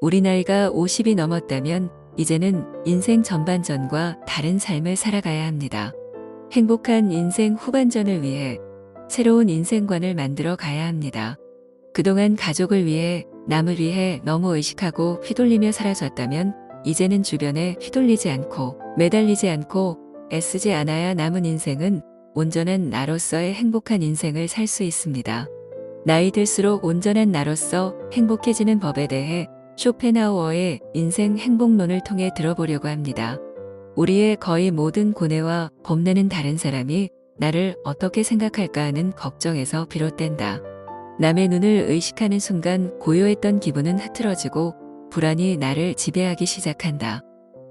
우리 나이가 50이 넘었다면 이제는 인생 전반전과 다른 삶을 살아가야 합니다. 행복한 인생 후반전을 위해 새로운 인생관을 만들어 가야 합니다. 그동안 가족을 위해, 남을 위해 너무 의식하고 휘둘리며 살아졌다면 이제는 주변에 휘둘리지 않고 매달리지 않고 애쓰지 않아야 남은 인생은 온전한 나로서의 행복한 인생을 살 수 있습니다. 나이 들수록 온전한 나로서 행복해지는 법에 대해 쇼펜하우어의 인생 행복론을 통해 들어보려고 합니다. 우리의 거의 모든 고뇌와 겁내는 다른 사람이 나를 어떻게 생각할까 하는 걱정에서 비롯된다. 남의 눈을 의식하는 순간 고요했던 기분은 흐트러지고 불안이 나를 지배하기 시작한다.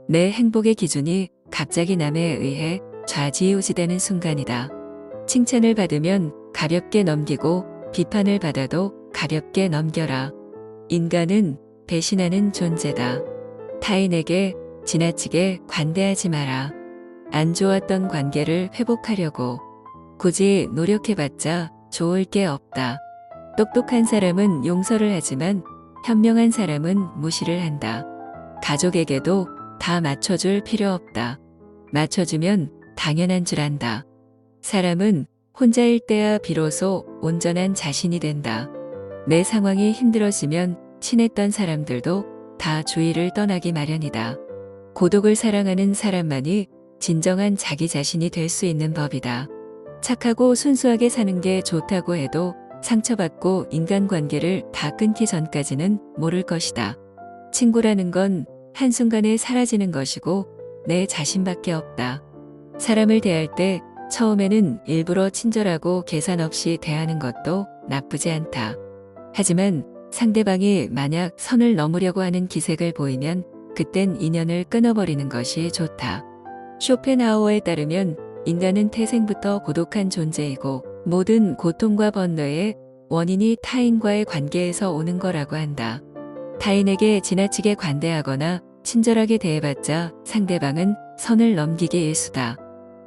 내 행복의 기준이 갑자기 남에 의해 좌지우지되는 순간이다. 칭찬을 받으면 가볍게 넘기고 비판을 받아도 가볍게 넘겨라. 인간은 배신하는 존재다. 타인에게 지나치게 관대하지 마라. 안 좋았던 관계를 회복하려고 굳이 노력해봤자 좋을 게 없다. 똑똑한 사람은 용서를 하지만 현명한 사람은 무시를 한다. 가족에게도 다 맞춰줄 필요 없다. 맞춰주면 당연한 줄 안다. 사람은 혼자일 때야 비로소 온전한 자신이 된다. 내 상황이 힘들어지면 친했던 사람들도 다 주위를 떠나기 마련이다. 고독을 사랑하는 사람만이 진정한 자기 자신이 될 수 있는 법이다. 착하고 순수하게 사는 게 좋다고 해도 상처받고 인간관계를 다 끊기 전까지는 모를 것이다. 친구라는 건 한순간에 사라지는 것이고 내 자신밖에 없다. 사람을 대할 때 처음에는 일부러 친절하고 계산 없이 대하는 것도 나쁘지 않다. 하지만 상대방이 만약 선을 넘으려고 하는 기색을 보이면 그땐 인연을 끊어버리는 것이 좋다. 쇼펜하우어에 따르면 인간은 태생부터 고독한 존재이고 모든 고통과 번뇌의 원인이 타인과의 관계에서 오는 거라고 한다. 타인에게 지나치게 관대하거나 친절하게 대해봤자 상대방은 선을 넘기기 일쑤다.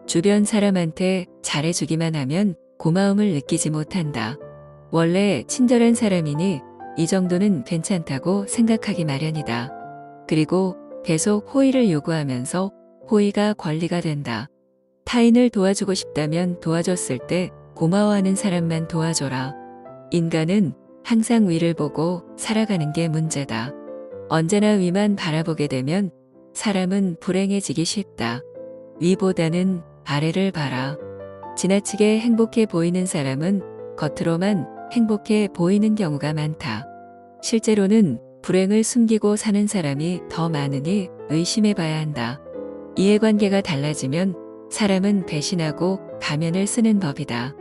주변 사람한테 잘해주기만 하면 고마움을 느끼지 못한다. 원래 친절한 사람이니 이 정도는 괜찮다고 생각하기 마련이다. 그리고 계속 호의를 요구하면서 호의가 권리가 된다. 타인을 도와주고 싶다면 도와줬을 때 고마워하는 사람만 도와줘라. 인간은 항상 위를 보고 살아가는 게 문제다. 언제나 위만 바라보게 되면 사람은 불행해지기 쉽다. 위보다는 아래를 봐라. 지나치게 행복해 보이는 사람은 겉으로만 행복해 보이는 경우가 많다. 실제로는 불행을 숨기고 사는 사람이 더 많으니 의심해 봐야 한다. 이해관계가 달라지면 사람은 배신하고 가면을 쓰는 법이다.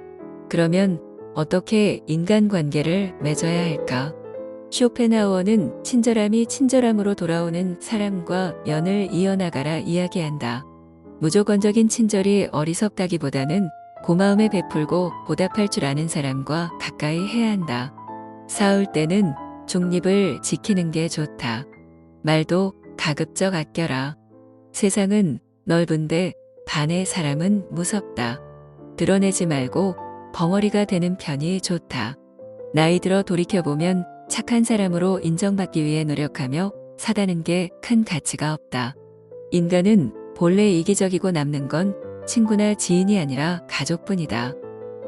그러면 어떻게 인간관계를 맺어야 할까? 쇼펜하우어는 친절함이 친절함으로 돌아오는 사람과 연을 이어나가라 이야기한다. 무조건적인 친절이 어리석다기보다는 고마움에 베풀고 보답할 줄 아는 사람과 가까이 해야 한다. 싸울 때는 중립을 지키는 게 좋다. 말도 가급적 아껴라. 세상은 넓은데 반의 사람은 무섭다. 드러내지 말고 벙어리가 되는 편이 좋다. 나이 들어 돌이켜보면 착한 사람으로 인정받기 위해 노력하며 사다는 게 큰 가치가 없다. 인간은 본래 이기적이고 남는 건 친구나 지인이 아니라 가족뿐이다.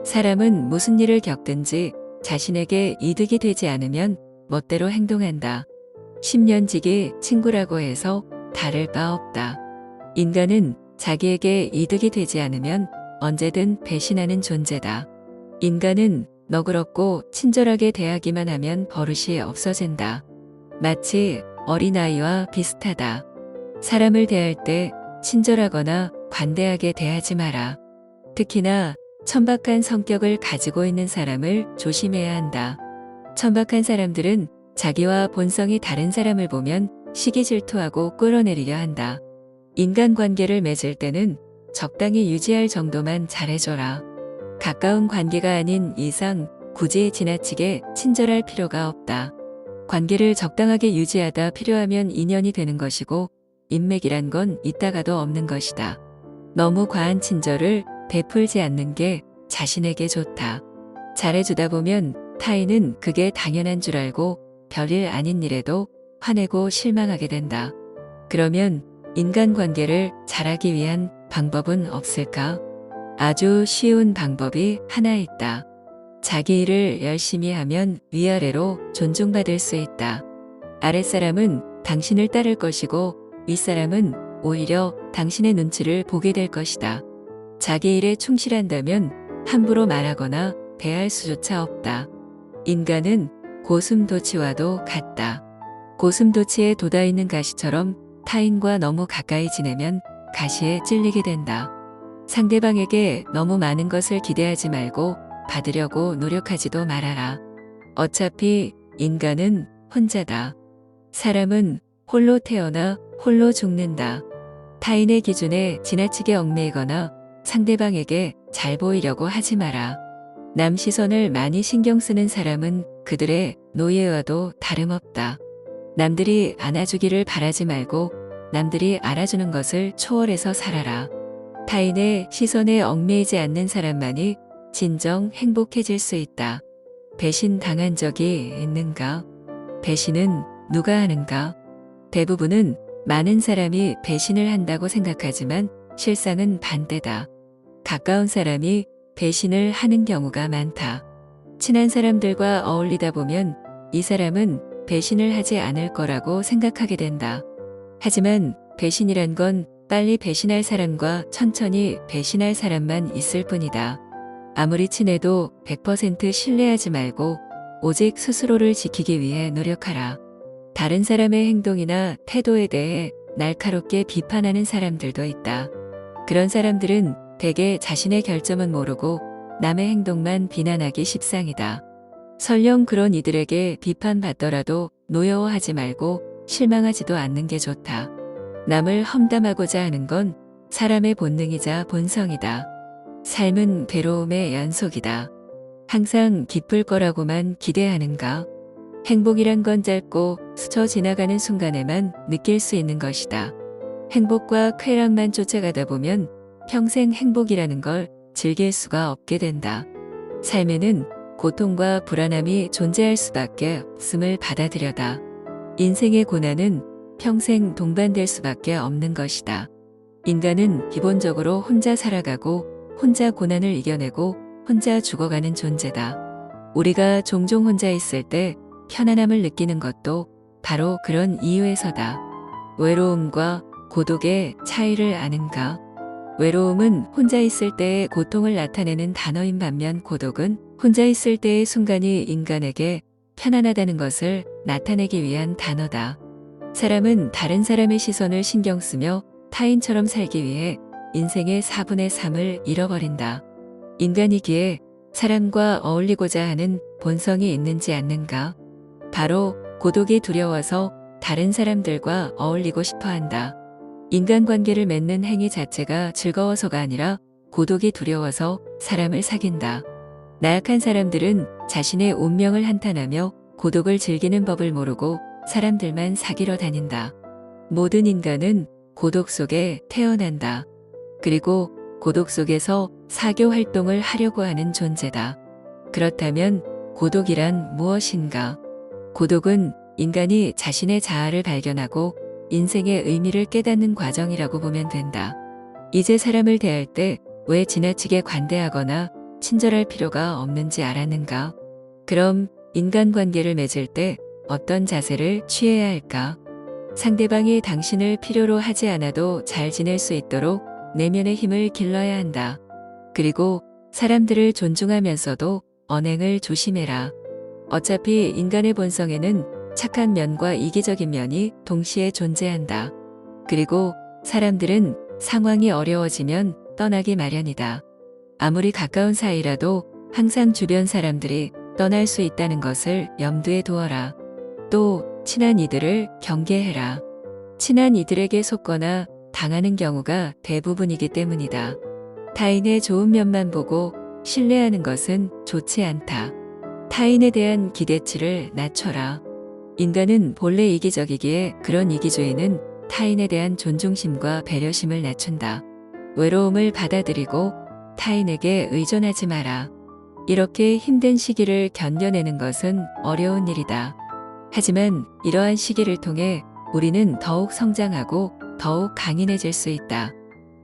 사람은 무슨 일을 겪든지 자신에게 이득이 되지 않으면 멋대로 행동한다. 10년지기 친구라고 해서 다를 바 없다. 인간은 자기에게 이득이 되지 않으면 언제든 배신하는 존재다. 인간은 너그럽고 친절하게 대하기만 하면 버릇이 없어진다. 마치 어린아이와 비슷하다. 사람을 대할 때 친절하거나 관대하게 대하지 마라. 특히나 천박한 성격을 가지고 있는 사람을 조심해야 한다. 천박한 사람들은 자기와 본성이 다른 사람을 보면 시기 질투하고 끌어내리려 한다. 인간관계를 맺을 때는 적당히 유지할 정도만 잘해줘라. 가까운 관계가 아닌 이상 굳이 지나치게 친절할 필요가 없다. 관계를 적당하게 유지하다 필요하면 인연이 되는 것이고 인맥이란 건 있다가도 없는 것이다. 너무 과한 친절을 베풀지 않는 게 자신에게 좋다. 잘해주다 보면 타인은 그게 당연한 줄 알고 별일 아닌 일에도 화내고 실망하게 된다. 그러면 인간관계를 잘하기 위한 방법은 없을까? 아주 쉬운 방법이 하나 있다. 자기 일을 열심히 하면 위아래로 존중받을 수 있다. 아랫사람은 당신을 따를 것이고 윗사람은 오히려 당신의 눈치를 보게 될 것이다. 자기 일에 충실한다면 함부로 말하거나 대할 수조차 없다. 인간은 고슴도치와도 같다. 고슴도치에 돋아있는 가시처럼 타인과 너무 가까이 지내면 가시에 찔리게 된다. 상대방에게 너무 많은 것을 기대하지 말고 받으려고 노력하지도 말아라. 어차피 인간은 혼자다. 사람은 홀로 태어나 홀로 죽는다. 타인의 기준에 지나치게 얽매이거나 상대방에게 잘 보이려고 하지 마라. 남 시선을 많이 신경 쓰는 사람은 그들의 노예와도 다름없다. 남들이 안아주기를 바라지 말고 남들이 알아주는 것을 초월해서 살아라. 타인의 시선에 얽매이지 않는 사람만이 진정 행복해질 수 있다. 배신 당한 적이 있는가? 배신은 누가 하는가? 대부분은 많은 사람이 배신을 한다고 생각하지만 실상은 반대다. 가까운 사람이 배신을 하는 경우가 많다. 친한 사람들과 어울리다 보면 이 사람은 배신을 하지 않을 거라고 생각하게 된다. 하지만 배신이란 건 빨리 배신할 사람과 천천히 배신할 사람만 있을 뿐이다. 아무리 친해도 100% 신뢰하지 말고 오직 스스로를 지키기 위해 노력하라. 다른 사람의 행동이나 태도에 대해 날카롭게 비판하는 사람들도 있다. 그런 사람들은 대개 자신의 결점은 모르고 남의 행동만 비난하기 십상이다. 설령 그런 이들에게 비판받더라도 노여워하지 말고 실망하지도 않는 게 좋다. 남을 험담하고자 하는 건 사람의 본능이자 본성이다. 삶은 괴로움의 연속이다. 항상 기쁠 거라고만 기대하는가? 행복이란 건 짧고 스쳐 지나가는 순간에만 느낄 수 있는 것이다. 행복과 쾌락만 쫓아가다 보면 평생 행복이라는 걸 즐길 수가 없게 된다. 삶에는 고통과 불안함이 존재할 수밖에 없음을 받아들여다. 인생의 고난은 평생 동반될 수밖에 없는 것이다. 인간은 기본적으로 혼자 살아가고 혼자 고난을 이겨내고 혼자 죽어가는 존재다. 우리가 종종 혼자 있을 때 편안함을 느끼는 것도 바로 그런 이유에서다. 외로움과 고독의 차이를 아는가? 외로움은 혼자 있을 때의 고통을 나타내는 단어인 반면 고독은 혼자 있을 때의 순간이 인간에게 편안하다는 것을 나타내기 위한 단어다. 사람은 다른 사람의 시선을 신경 쓰며 타인처럼 살기 위해 인생의 4분의 3을 잃어버린다. 인간이기에 사람과 어울리고자 하는 본성이 있는지 않는가? 바로 고독이 두려워서 다른 사람들과 어울리고 싶어 한다. 인간관계를 맺는 행위 자체가 즐거워서가 아니라 고독이 두려워서 사람을 사귄다. 나약한 사람들은 자신의 운명을 한탄하며 고독을 즐기는 법을 모르고 사람들만 사귀러 다닌다. 모든 인간은 고독 속에 태어난다. 그리고 고독 속에서 사교 활동을 하려고 하는 존재다. 그렇다면 고독이란 무엇인가? 고독은 인간이 자신의 자아를 발견하고 인생의 의미를 깨닫는 과정이라고 보면 된다. 이제 사람을 대할 때 왜 지나치게 관대하거나 친절할 필요가 없는지 알았는가? 그럼 인간관계를 맺을 때 어떤 자세를 취해야 할까? 상대방이 당신을 필요로 하지 않아도 잘 지낼 수 있도록 내면의 힘을 길러야 한다. 그리고 사람들을 존중하면서도 언행을 조심해라. 어차피 인간의 본성에는 착한 면과 이기적인 면이 동시에 존재한다. 그리고 사람들은 상황이 어려워지면 떠나기 마련이다. 아무리 가까운 사이라도 항상 주변 사람들이 떠날 수 있다는 것을 염두에 두어라. 또 친한 이들을 경계해라. 친한 이들에게 속거나 당하는 경우가 대부분이기 때문이다. 타인의 좋은 면만 보고 신뢰하는 것은 좋지 않다. 타인에 대한 기대치를 낮춰라. 인간은 본래 이기적이기에 그런 이기주의는 타인에 대한 존중심과 배려심을 낮춘다. 외로움을 받아들이고 타인에게 의존하지 마라. 이렇게 힘든 시기를 견뎌내는 것은 어려운 일이다. 하지만 이러한 시기를 통해 우리는 더욱 성장하고 더욱 강인해질 수 있다.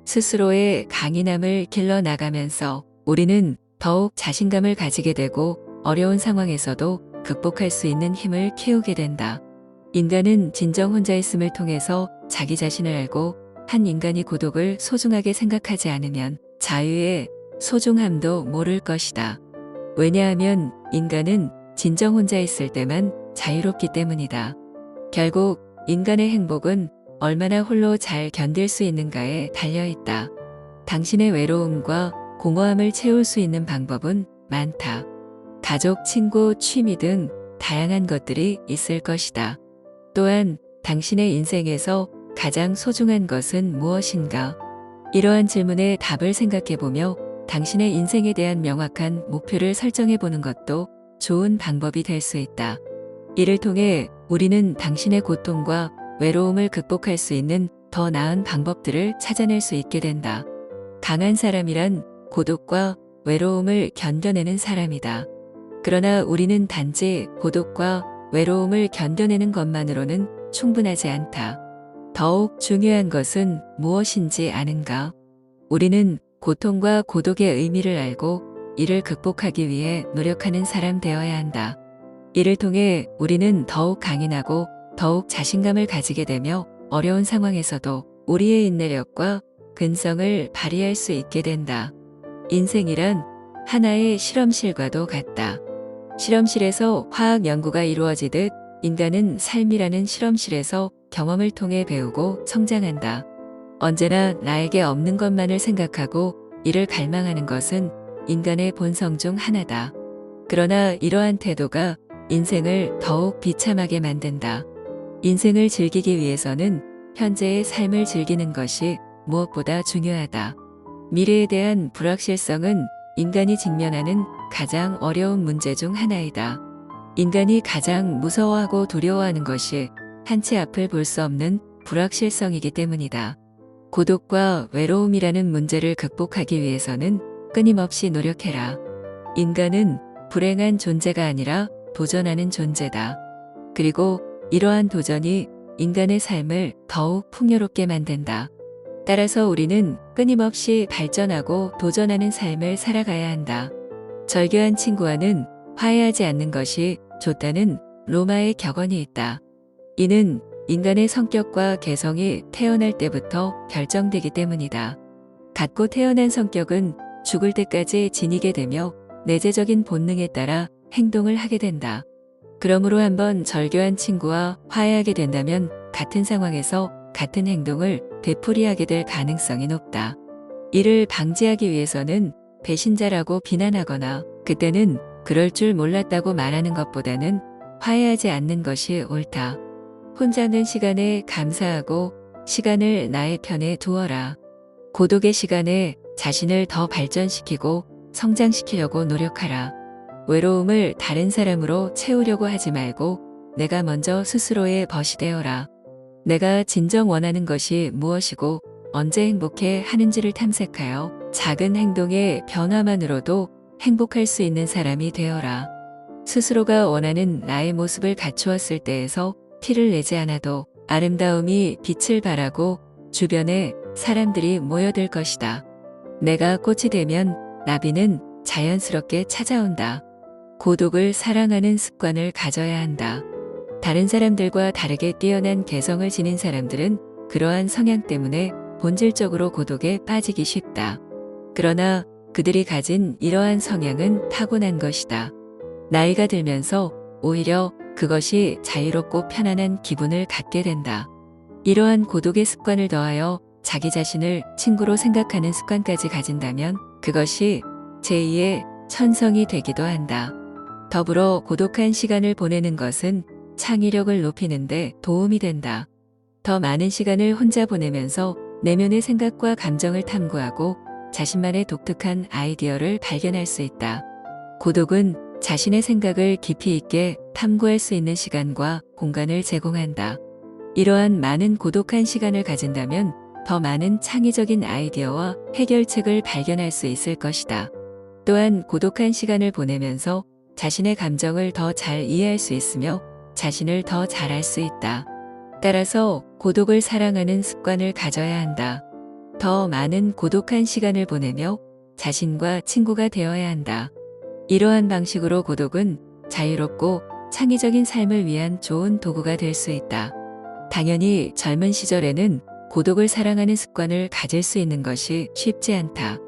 스스로의 강인함을 길러나가면서 우리는 더욱 자신감을 가지게 되고 어려운 상황에서도 극복할 수 있는 힘을 키우게 된다. 인간은 진정 혼자 있음을 통해서 자기 자신을 알고 한 인간이 고독을 소중하게 생각하지 않으면 자유의 소중함도 모를 것이다. 왜냐하면 인간은 진정 혼자 있을 때만 자유롭기 때문이다. 결국 인간의 행복은 얼마나 홀로 잘 견딜 수 있는가에 달려있다. 당신의 외로움과 공허함을 채울 수 있는 방법은 많다. 가족, 친구, 취미 등 다양한 것들이 있을 것이다. 또한 당신의 인생에서 가장 소중한 것은 무엇인가? 이러한 질문에 답을 생각해보며 당신의 인생에 대한 명확한 목표를 설정해보는 것도 좋은 방법이 될 수 있다. 이를 통해 우리는 당신의 고통과 외로움을 극복할 수 있는 더 나은 방법들을 찾아낼 수 있게 된다. 강한 사람이란 고독과 외로움을 견뎌내는 사람이다. 그러나 우리는 단지 고독과 외로움을 견뎌내는 것만으로는 충분하지 않다. 더욱 중요한 것은 무엇인지 아는가? 우리는 고통과 고독의 의미를 알고 이를 극복하기 위해 노력하는 사람 되어야 한다. 이를 통해 우리는 더욱 강인하고 더욱 자신감을 가지게 되며 어려운 상황에서도 우리의 인내력과 근성을 발휘할 수 있게 된다. 인생이란 하나의 실험실과도 같다. 실험실에서 화학 연구가 이루어지듯 인간은 삶이라는 실험실에서 경험을 통해 배우고 성장한다. 언제나 나에게 없는 것만을 생각하고 이를 갈망하는 것은 인간의 본성 중 하나다. 그러나 이러한 태도가 인생을 더욱 비참하게 만든다. 인생을 즐기기 위해서는 현재의 삶을 즐기는 것이 무엇보다 중요하다. 미래에 대한 불확실성은 인간이 직면하는 가장 어려운 문제 중 하나이다. 인간이 가장 무서워하고 두려워하는 것이 한치 앞을 볼 수 없는 불확실성이기 때문이다. 고독과 외로움이라는 문제를 극복하기 위해서는 끊임없이 노력해라. 인간은 불행한 존재가 아니라 도전하는 존재다. 그리고 이러한 도전이 인간의 삶을 더욱 풍요롭게 만든다. 따라서 우리는 끊임없이 발전하고 도전하는 삶을 살아가야 한다. 절교한 친구와는 화해하지 않는 것이 좋다는 로마의 격언이 있다. 이는 인간의 성격과 개성이 태어날 때부터 결정되기 때문이다. 갖고 태어난 성격은 죽을 때까지 지니게 되며 내재적인 본능에 따라 행동을 하게 된다. 그러므로 한번 절교한 친구와 화해하게 된다면 같은 상황에서 같은 행동을 되풀이하게 될 가능성이 높다. 이를 방지하기 위해서는 배신자라고 비난하거나 그때는 그럴 줄 몰랐다고 말하는 것보다는 화해하지 않는 것이 옳다. 혼자는 시간에 감사하고 시간을 나의 편에 두어라. 고독의 시간에 자신을 더 발전시키고 성장시키려고 노력하라. 외로움을 다른 사람으로 채우려고 하지 말고 내가 먼저 스스로의 벗이 되어라. 내가 진정 원하는 것이 무엇이고 언제 행복해 하는지를 탐색하여 작은 행동의 변화만으로도 행복할 수 있는 사람이 되어라. 스스로가 원하는 나의 모습을 갖추었을 때에서 티를 내지 않아도 아름다움이 빛을 발하고 주변에 사람들이 모여들 것이다. 내가 꽃이 되면 나비는 자연스럽게 찾아온다. 고독을 사랑하는 습관을 가져야 한다. 다른 사람들과 다르게 뛰어난 개성을 지닌 사람들은 그러한 성향 때문에 본질적으로 고독에 빠지기 쉽다. 그러나 그들이 가진 이러한 성향은 타고난 것이다. 나이가 들면서 오히려 그것이 자유롭고 편안한 기분을 갖게 된다. 이러한 고독의 습관을 더하여 자기 자신을 친구로 생각하는 습관까지 가진다면 그것이 제2의 천성이 되기도 한다. 더불어 고독한 시간을 보내는 것은 창의력을 높이는 데 도움이 된다. 더 많은 시간을 혼자 보내면서 내면의 생각과 감정을 탐구하고 자신만의 독특한 아이디어를 발견할 수 있다. 고독은 자신의 생각을 깊이 있게 탐구할 수 있는 시간과 공간을 제공한다. 이러한 많은 고독한 시간을 가진다면 더 많은 창의적인 아이디어와 해결책을 발견할 수 있을 것이다. 또한 고독한 시간을 보내면서 자신의 감정을 더 잘 이해할 수 있으며 자신을 더 잘할 수 있다. 따라서 고독을 사랑하는 습관을 가져야 한다. 더 많은 고독한 시간을 보내며 자신과 친구가 되어야 한다. 이러한 방식으로 고독은 자유롭고 창의적인 삶을 위한 좋은 도구가 될 수 있다. 당연히 젊은 시절에는 고독을 사랑하는 습관을 가질 수 있는 것이 쉽지 않다.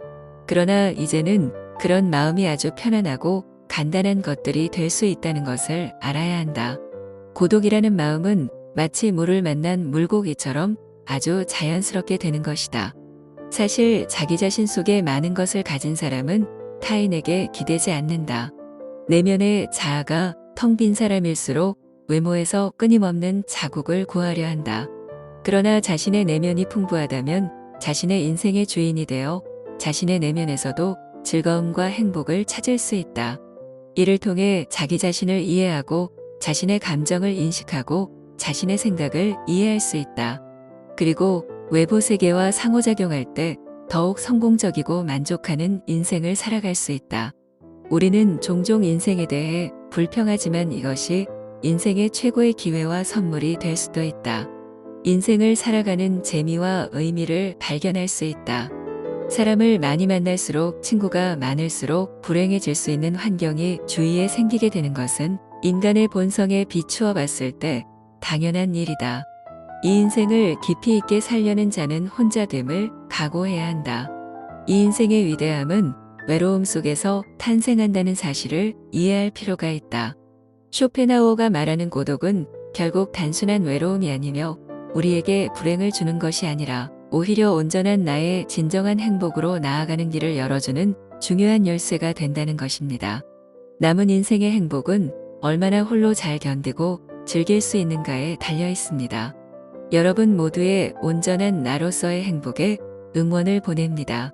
그러나 이제는 그런 마음이 아주 편안하고 간단한 것들이 될 수 있다는 것을 알아야 한다. 고독이라는 마음은 마치 물을 만난 물고기처럼 아주 자연스럽게 되는 것이다. 사실 자기 자신 속에 많은 것을 가진 사람은 타인에게 기대지 않는다. 내면의 자아가 텅 빈 사람일수록 외모에서 끊임없는 자국을 구하려 한다. 그러나 자신의 내면이 풍부하다면 자신의 인생의 주인이 되어 자신의 내면에서도 즐거움과 행복을 찾을 수 있다. 이를 통해 자기 자신을 이해하고 자신의 감정을 인식하고 자신의 생각을 이해할 수 있다. 그리고 외부 세계와 상호작용할 때 더욱 성공적이고 만족하는 인생을 살아갈 수 있다. 우리는 종종 인생에 대해 불평하지만 이것이 인생의 최고의 기회와 선물이 될 수도 있다. 인생을 살아가는 재미와 의미를 발견할 수 있다. 사람을 많이 만날수록 친구가 많을수록 불행해질 수 있는 환경이 주위에 생기게 되는 것은 인간의 본성에 비추어 봤을 때 당연한 일이다. 이 인생을 깊이 있게 살려는 자는 혼자됨을 각오해야 한다. 이 인생의 위대함은 외로움 속에서 탄생한다는 사실을 이해할 필요가 있다. 쇼펜하우어가 말하는 고독은 결국 단순한 외로움이 아니며 우리에게 불행을 주는 것이 아니라 오히려 온전한 나의 진정한 행복으로 나아가는 길을 열어주는 중요한 열쇠가 된다는 것입니다. 남은 인생의 행복은 얼마나 홀로 잘 견디고 즐길 수 있는가에 달려 있습니다. 여러분 모두의 온전한 나로서의 행복에 응원을 보냅니다.